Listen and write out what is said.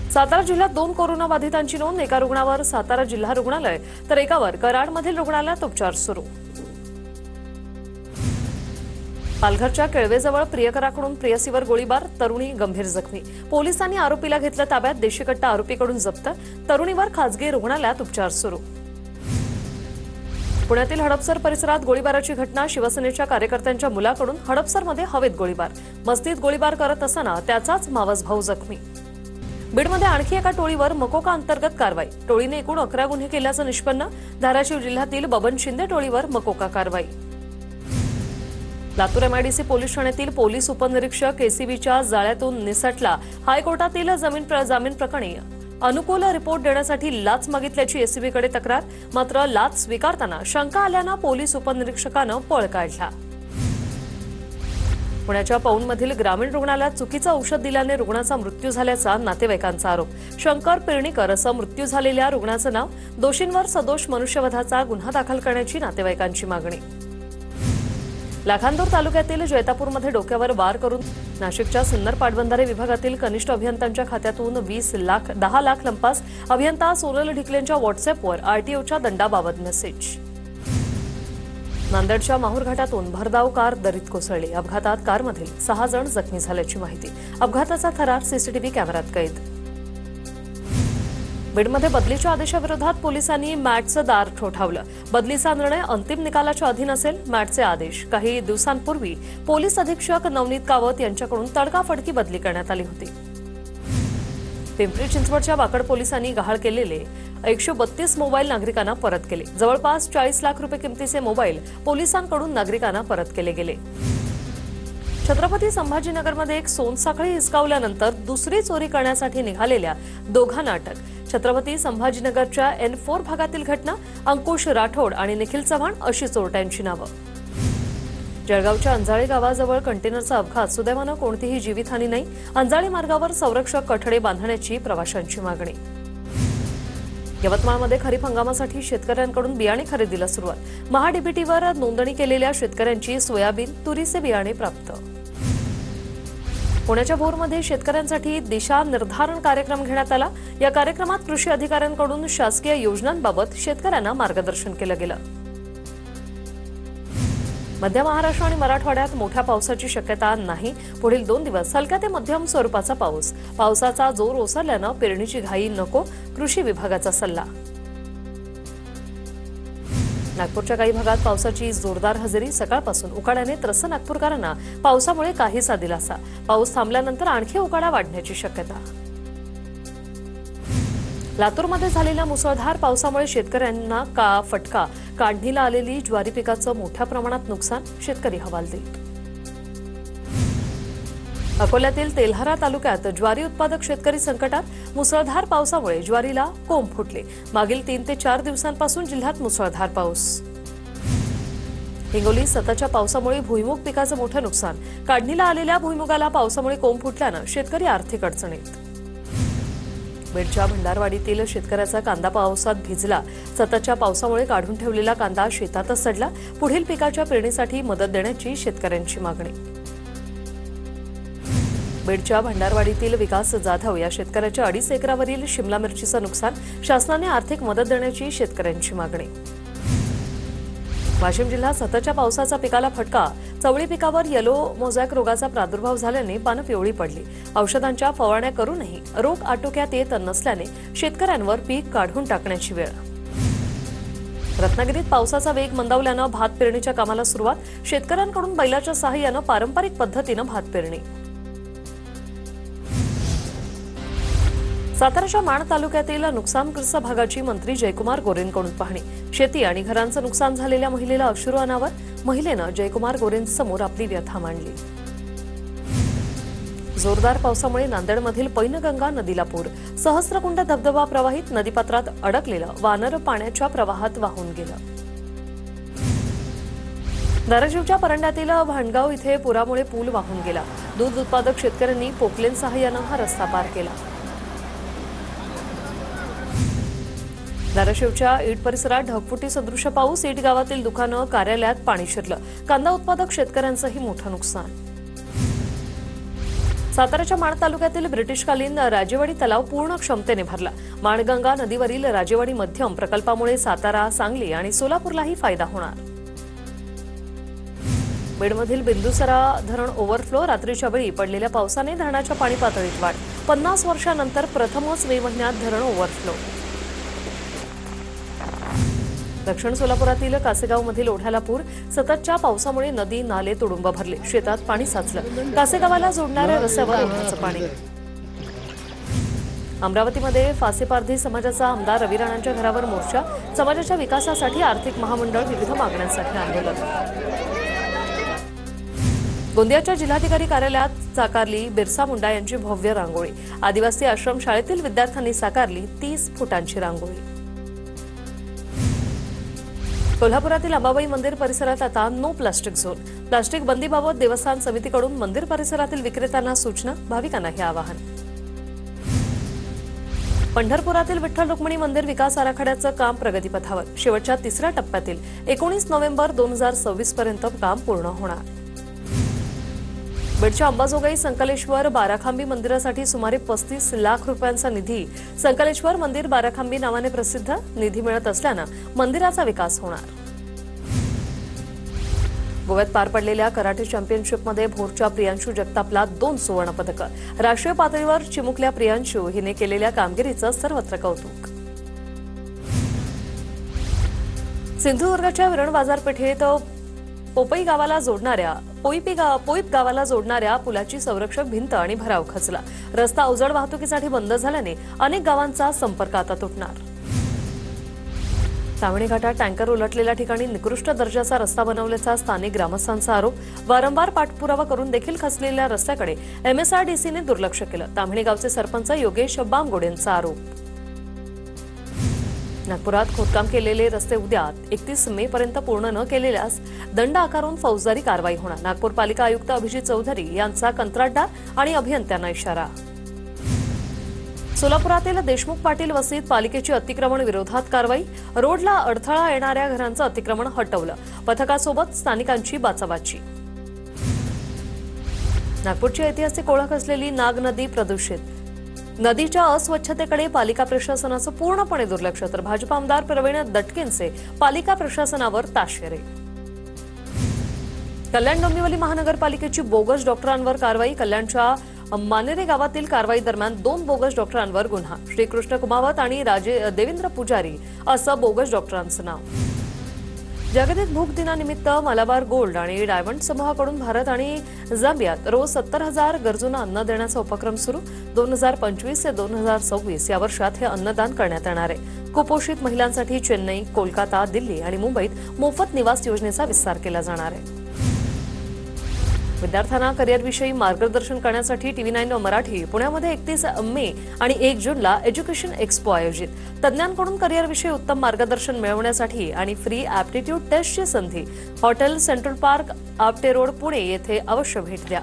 सातारा जिल्ह्यात 2 कोरोनाबाधितांची नोंद। एका रुग्णावर सातारा जिल्हा रुग्णालय तर एकावर कराडमधील रुग्णालयात उपचार सुरू। पालघरच्या केळवेजवळ प्रियकराकडून प्रेयसीवर गोळीबार, तरुणी गंभीर जखमी। पोलिसांनी आरोपीला घेतलं ताब्यात, देशीकट्टा आरोपीकडून जप्त। तरुणीवर खासगी रुग्णालयात उपचार सुरू। पुण्यातील हडपसर परिसरात गोळीबाराची घटना। शिवसेनेच्या कार्यकर्त्यांच्या मुलाकडून हडपसरमध्ये हवेत गोळीबार। मस्तीत गोळीबार करत असताना त्याचाच मावस भाऊ जखमी। बीडमध्ये आणखी एका टोळीवर मकोका अंतर्गत कारवाई। टोळीने एकूण 11 गुन्हे केल्याचं निष्पन्न। धाराशिव जिल्ह्यातील बबन शिंदे टोळीवर मकोका कारवाई। लातूर एमआयडीसी पोलीस ठाण्यातील पोलीस उपनिरीक्षक एसीबीच्या जाळ्यातून निसटला। हायकोर्टातील जामीन प्रकरणी अनुकूल रिपोर्ट देण्यासाठी लाच मागितल्याची एसीबीकडे तक्रार। मात्र लाच स्वीकारताना शंका आल्यानं पोलीस उपनिरीक्षकानं पळ काढला। पुण्याच्या पौंडमधील ग्रामीण रुग्णालयात चुकीचं औषध दिल्याने रुग्णाचा मृत्यू झाल्याचा नातेवाईकांचा आरोप। शंकर पिर्णीकर असं मृत्यू झालेल्या रुग्णाचं नाव। दोषींवर सदोष मनुष्यवधाचा गुन्हा दाखल करण्याची नातेवाईकांची मागणी। लाखांदूर तालुक्यातील जैतापूरमध्ये डोक्यावर वार करून नाशिकच्या सिन्नर पाटबंधारे विभागातील कनिष्ठ अभियंत्यांच्या खात्यातून 10 लाख लंपास। अभियंता सोनल ढिकलेंच्या व्हॉट्सअॅपवर आरटीओच्या दंडाबाबत मेसेज। नांदेडच्या माहूर घाटातून भरधाव कार दरीत कोसळली। अपघातात कारमधील 6 जण जखमी झाल्याची माहिती। अपघाताचा थरार सीसीटीव्ही कॅमेऱ्यात कैद। बीडमध्ये बदलीच्या आदेशाविरोधात पोलिसांनी मॅटचं दार ठोठावलं। बदलीचा निर्णय अंतिम निकालाच्या अधीन असेल, मॅटचे आदेश। काही दिवसांपूर्वी पोलीस अधीक्षक नवनीत कावत यांच्याकडून तडकाफडकी बदली करण्यात आली होती। पिंपरी चिंचवडच्या वाकड पोलिसांनी गहाळ केलेले 132 मोबाईल नागरिकांना परत केले। जवळपास 40 लाख रुपये किमतीचे मोबाईल पोलिसांकडून नागरिकांना परत केले गेले। छत्रपती संभाजीनगरमध्ये एक सोनसाखळी हिसकावल्यानंतर दुसरी चोरी करण्यासाठी निघालेल्या दोघांना अटक। छत्रपती संभाजीनगरच्या N4 भागातील घटना। अंकुश राठोड आणि निखिल चव्हाण अशी चोरट्यांची नावं। जळगावच्या अंजाळी गावाजवळ कंटेनरचा अपघात। सुदैवानं कोणतीही जीवितहानी नाही। अंजाळी मार्गावर संरक्षक कठडे बांधण्याची प्रवाशांची मागणी। यवतमाळमध्ये खरीप हंगामासाठी शेतकऱ्यांकडून बियाणे खरेदीला सुरुवात। महाडीबीटीवर नोंदणी केलेल्या शेतकऱ्यांची सोयाबीन, तुरीचे बियाणे प्राप्त। पुण्याच्या भोरमध्ये शेतकऱ्यांसाठी दिशा निर्धारण कार्यक्रम घेण्यात आला। या कार्यक्रमात कृषी अधिकाऱ्यांकडून शासकीय योजनांबाबत शेतकऱ्यांना मार्गदर्शन केलं गेलं। मध्य महाराष्ट्र आणि मराठवाड्यात मोठ्या पावसाची शक्यता नाही। पुढील 2 दिवस हलक्या ते मध्यम स्वरूपाचा पाऊस। पावसाचा जोर ओसरल्यानं पेरणीची घाई नको, कृषी विभागाचा सल्ला। नागपूरच्या काही भागात पावसाची जोरदार हजेरी। सकाळपासून उकाड्याने त्रस्त नागपूरकरांना पावसामुळे काहीसा दिलासा। पाऊस थांबल्यानंतर आणखी उकाडा वाढण्याची शक्यता। लातूरमध्ये झालेल्या मुसळधार पावसामुळे शेतकऱ्यांना फटका। काढणीला आलेली ज्वारी पिकाचं मोठ्या प्रमाणात नुकसान, शेतकरी हवालदिल। अकोल्यातील तेल्हारा तालुक्यात ज्वारी उत्पादक शेतकरी संकटात। मुसळधार पावसामुळे ज्वारीला कोंब फुटले। मागील 3 ते 4 दिवसांपासून जिल्ह्यात मुसळधार पाऊस। हिंगोली सततच्या पावसामुळे भुईमूग पिकाचं मोठं नुकसान। काढणीला आलेल्या भुईमुगाला पावसामुळे कोंब फुटल्यानं शेतकरी आर्थिक अडचणीत। बीडच्या भंडारवाडीतील शेतकऱ्याचा कांदा पावसात भिजला। सततच्या पावसामुळे काढून ठेवलेला कांदा शेतातच सडला। पुढील पिकाच्या पेरणीसाठी मदत देण्याची शेतकऱ्यांची मागणी। बीडच्या भंडारवाडीतील विकास जाधव या शेतकऱ्याच्या 2.5 एकरावरील शिमला मिरचीचं नुकसान। शासनाने आर्थिक मदत देण्याची शेतकऱ्यांची मागणी। वाशिम जिल्ह्यात सततच्या पावसाचा पिकाला फटका। चवळी पिकावर येलो मोझॅक रोगाचा प्रादुर्भाव झाल्याने पानं पिवळी पडली। औषधांच्या फवारण्या करूनही रोग आटोक्यात येत नसल्याने शेतकऱ्यांवर पीक काढून टाकण्याची वेळ। रत्नागिरीत पावसाचा वेग मंदावल्यानं भात पेरणीच्या कामाला सुरुवात। शेतकऱ्यांकडून बैलाच्या सहाय्यानं पारंपरिक पद्धतीनं भात पेरणी। साताराच्या माण तालुक्यातील नुकसानग्रस्त भागाची मंत्री जयकुमार गोरेंकडून पाहणी। शेती आणि घरांचं नुकसान झालेल्या महिलेला अश्रू अनावर। महिलेनं जयकुमार गोरेंसमोर आपली व्यथा मांडली। जोरदार पावसामुळे नांदेडमधील पैनगंगा नदीला पूर। सहस्त्रकुंड धबधबा प्रवाहित। नदीपात्रात अडकलेलं वानर पाण्याच्या प्रवाहात वाहून गेलं। धाराशिवच्या परंड्यातील भांडगाव इथे पुरामुळे पूल वाहून गेला। दूध उत्पादक शेतकऱ्यांनी पोकलेन सहाय्यानं हा रस्ता पार केला। धाराशिवच्या ईट परिसरात ढगफुटी सदृश पाऊस। ईट गावातील दुकानं, कार्यालयात पाणी शिरलं। कांदा उत्पादक शेतकऱ्यांचंही मोठं नुकसान। साताऱ्याच्या माण तालुक्यातील ब्रिटिशकालीन राजेवाडी तलाव पूर्ण क्षमतेने भरला। माणगंगा नदीवरील राजेवाडी मध्यम प्रकल्पामुळे सातारा, सांगली आणि सोलापूरलाही फायदा होणार। बीडमधील बिंदुसरा धरण ओव्हरफ्लो, रात्रीच्या वेळी पडलेल्या पावसाने धरणाच्या पाणी पातळीत वाढ। 50 वर्षांनंतर प्रथमच मे महिन्यात धरण ओव्हरफ्लो। दक्षिण सोलापुरातील कासेगावमधील ओढ्याला पूर, सततच्या पावसामुळे नदी नाले तुडुंब भरले, शेतात पाणी साचलं, कासेगावाला जोडणाऱ्या रस्त्यावर ओढ्याचं पाणी। अमरावतीमध्ये फासेपारधी समाजाचा आमदार रवी राणांच्या घरावर मोर्चा, समाजाच्या विकासासाठी आर्थिक महामंडळ, विविध मागण्यांसाठी आंदोलन। गोंदियाच्या जिल्हाधिकारी कार्यालयात साकारली बिरसा मुंडा यांची भव्य रांगोळी, आदिवासी आश्रम शाळेतील विद्यार्थ्यांनी साकारली 30 फुटांची रांगोळी। कोल्हापुरातील अंबाबाई मंदिर परिसरात आता नो प्लास्टिक झोन, प्लास्टिक बंदीबाबत देवस्थान समितीकडून मंदिर परिसरातील विक्रेत्यांना सूचना, भाविकांनाही आवाहन। पंढरपुरातील विठ्ठल रुक्मिणी मंदिर विकास आराखड्याचं काम प्रगतीपथावर, शेवटच्या 3ऱ्या टप्प्यातील 19 नोव्हेंबर 2026 पर्यंत काम पूर्ण होणार। बीडच्या अंबाजोगाई संकलेश्वर बाराखांबी मंदिरासाठी सुमारे 35 लाख रुपयांचा निधी संकलेश्वर मंदिर बाराखांबी नावाने प्रसिद्ध, निधी मिळत असल्यानं मंदिराचा विकास होणार। गोव्यात पार पडलेल्या कराटे चॅम्पियनशिपमध्ये भोरच्या प्रियांशू जगतापला 2 सुवर्ण पदकं, राष्ट्रीय पातळीवर चिमुकल्या प्रियांशू हिने केलेल्या कामगिरीचं सर्वत्र कौतुक। सिंधुदुर्गच्या विरण बाजारपेठेत पोईप गावाला जोडणाऱ्या पुलाची संरक्षक भिंत आणि भराव खचला, रस्ता अवजड वाहतुकीसाठी बंद झाल्याने अनेक गावांचा संपर्क आता तुटणार। ताम्हिणी घाटात टँकर उलटलेल्या ठिकाणी निकृष्ट दर्जाचा रस्ता बनवल्याचा स्थानिक ग्रामस्थांचा आरोप, वारंवार पाठपुरावा करून देखील खचलेल्या रस्त्याकडे MSRDCने दुर्लक्ष केलं, ताम्हिणी गावचे सरपंच योगेश बामगोडेंचा आरोप। नागपुरात खोदकाम केलेले रस्ते उद्या 31 मे पर्यंत पूर्ण न केलेल्यास दंड आकारून फौजदारी कारवाई होणार, नागपूर पालिका आयुक्त अभिजित चौधरी यांचा कंत्राटदार आणि अभियंत्यांना इशारा। सोलापुरातील देशमुख पाटील वस्तीत पालिकेची अतिक्रमण विरोधात कारवाई, रोडला अडथळा येणाऱ्या घरांचं अतिक्रमण हटवलं, पथकासोबत स्थानिकांची बाचाबाची। नागपूरची ऐतिहासिक ओळख असलेली नाग नदी प्रदूषित, नदीच्या अस्वच्छतेकडे पालिका प्रशासनाचं पूर्णपणे दुर्लक्ष, तर भाजप आमदार प्रवीण दटकेंचे पालिका प्रशासनावर ताशेरे। कल्याण डोंबिवली महानगरपालिकेची बोगस डॉक्टरांवर कारवाई, कल्याणच्या मानेरे गावातील कारवाई दरम्यान 2 बोगस डॉक्टरांवर गुन्हा, श्रीकृष्ण कुमावत आणि देवेंद्र पुजारी असं बोगस डॉक्टरांचं नाव। जागतिक भूक दिनानिमित्त मलाबार गोल्ड आणि डायमंड समूहाकडून भारत आणि झांबियात रोज 70,000 गरजूंना अन्न देण्याचा उपक्रम सुरू, 2025 ते 2026 या वर्षात हे अन्नदान करण्यात येणार आहे। कुपोषित महिलांसाठी चेन्नई, कोलकाता, दिल्ली आणि मुंबईत मोफत निवास योजनेचा विस्तार केला जाणार आहे। विद्यार्थ्यांना करिअरविषयी मार्गदर्शन करण्यासाठी TV9 मराठी पुण्यामध्ये 31 मे आणि 1 जूनला एज्युकेशन एक्स्पो आयोजित, तज्ज्ञांकडून करिअरविषयी उत्तम मार्गदर्शन मिळवण्यासाठी आणि फ्री ॲप्टिट्यूड टेस्टची संधी, hotel central park, Apte road, Pune येथे अवश्य भेट द्या।